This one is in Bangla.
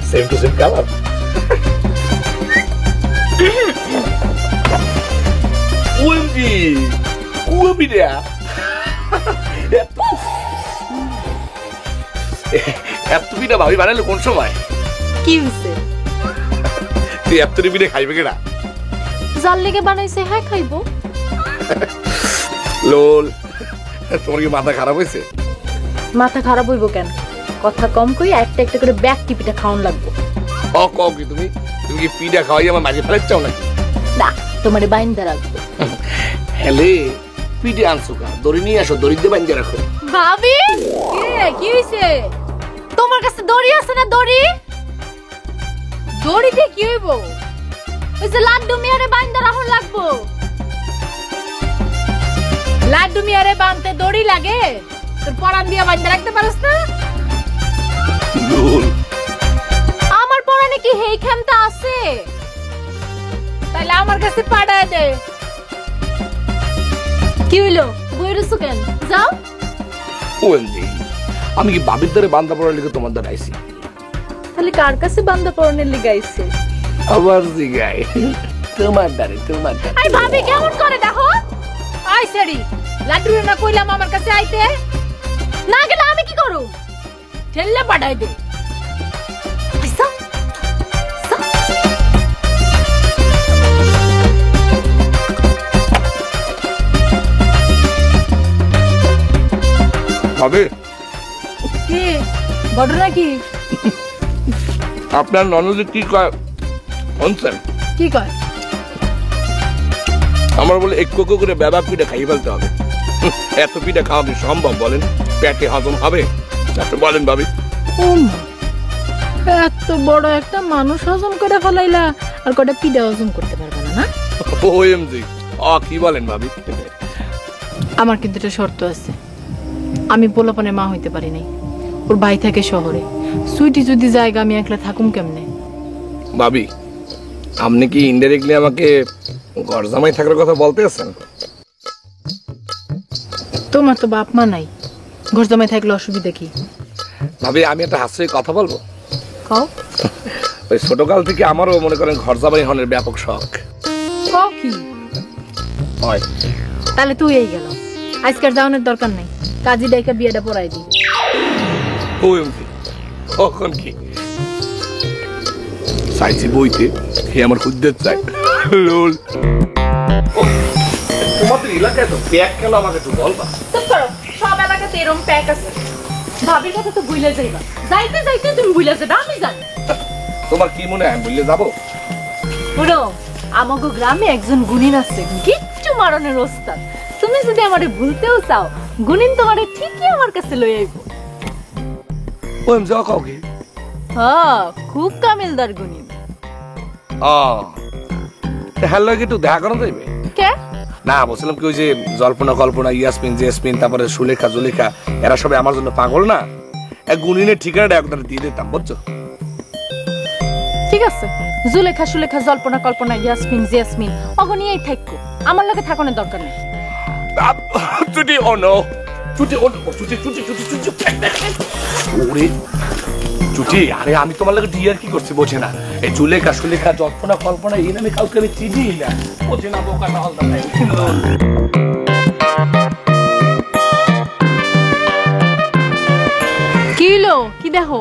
Same to same color. OMG! OMG there! এত পিঠা ভাবি বানালে কোন সময়? কি হইছে? তুই এত পিঠা খাইবে কেনা? জাল লেগে বানাইছে, হ্যাঁ খাইবো। লোল, তোমার কি মাথা খারাপ হয়েছে? মাথা খারাপ হইব কেন? কথা কম কই, একটা একটা করে ব্যাগ কি পিঠা খাওয়ান লাগবো। কও কি তুমি কি পিঠা খাওয়াই আমার মাঝে ফেলে চাও নাকি? না, তোমারে বাইন্দা রাখবো। হেলে পিঠে আনছো কা? দড়ি নিয়ে আসো, দড়ি দিয়ে বাইন্দা রাখো। ভাবি, কি হইছে? তোমার কাছে দড়ি আছে না? দড়ি দিয়ে কি হইব? ওই যে লাড্ডু মিয়ারে বাইন্দা রাখুন লাগবো। লাড্ডু মিয়ারে বানতে দড়ি লাগে, তোর পরান দিয়া বাইন্দা রাখতে পারছ না? আমার পরানে কি হেই ক্ষমতা আছে? তাইলে আমার কাছে পাঠায় দে। কি হইলো? বইরেছো কেন? যাও। ওএমজি, আমি কি বাবির দ্বারে বান্দা পড়ার লিগে তোমার দ্বারা আইছি? তাহলে কার কাছে বান্দা পরানের লিগে আইছে? আবার জিগাই তোমার দ্বারে। আই ভাবি কেমন করে দেখো? আই সরি, লাড্ডু না কইলাম আমার কাছে আইতে। না গেলে আমি কি করব? ঠেললে পাঠাই দে। ভাবি কি ঘটনা কি? আপনার ননদ কি কয় শুনছেন? কি কয়? আমার বলে এক কোকো করে বেবা পিঠা খাইয়ে ফেলতে হবে। এত পিঠা খাওয়া কি সম্ভব বলেন? পেটে হজম হবে? আপনি বলেন ভাবি। এত বড় একটা মানুষ হজম করে ফেলাইলা, আর কটা পিঠা হজম করতে পারবে না? না ওএমজি, কি বলেন ভাবি? আমার কিন্তু একটা শর্ত আছে। আমি পোলাপানে মা হইতে পারি নাই। ওর ভাই থাকে শহরে। সুইটি যদি জায়গা, আমি একলা থাকুম কেমনে? ভাবি, আপনি কি ইনডাইরেক্টলি আমাকে ঘর জামাই থাকার কথা বলতে আছেন? তোমার তো বাপ মা নাই, ঘর জামাই থাকলে অসুবিধা কি? ভাবি, আমি একটা হাস্যই কথা বলবো। কও। ওই ছোটকাল থেকে আমারও মনে করেন ঘর জামাই হনের ব্যাপক শখ। কও কি? হয়। তাহলে তুই এই গেল, আজকের যাওয়ানোর দরকার নাই। কাজী ডাইকা বিয়েটা পড়াই দি। ওএমজি, কখন কি চাইছি বইতে, হে আমার খুদ্দের চাই। লোল, তোমাদের এলাকায় তো প্যাক কেন আমাকে একটু বলবা? চুপ করো, সব এলাকাতে এরকম প্যাক আছে। ভাবির কথা তো ভুলে যাইবা, যাইতে যাইতে তুমি ভুলে যাবে, আমি জানি। তোমার কি মনে হয় বললে যাবো? পুরো আমাগো গ্রামে একজন গুণিন আছে, কিচ্ছু মারণের ওস্তাদ। তুমি যদি আমারে ভুলতেও চাও, গুণিন তোমারে ঠিকই আমার কাছে লই আইব। ওএমজি, কাও কি? হ্যাঁ, খুব কামিলদার গুণিন। হ্যালো, একটু দেখা করা যাইবে? কে? না, বলছিলাম কি ওই যে জল্পনা কল্পনা, ইয়াসমিন জেসমিন, তারপরে সুলেখা জুলেখা, এরা সবাই আমার জন্য পাগল না? এক গুণিনের ঠিকানাটা একদম দিয়ে দিতাম, বুঝছো? ঠিক আছে, জুলেখা সুলেখা জল্পনা কল্পনা ইয়াসমিন জেসমিন অগনিয়াই থাকো, আমার লগে থাকনের দরকার নেই। চুটি অনো, চুটি অনো, চুটি চুটি চুটি চুটি ওরে চুটি, আরে আমি তোমার লগে ডিয়ার কি করছি বোঝে না? এই জুলেখা সুলেখা জল্পনা কল্পনা এই নামে কাউকে আমি চিনি না, বোঝে না, বোকাটা হলদা নাই। কি হলো? কি দেখো?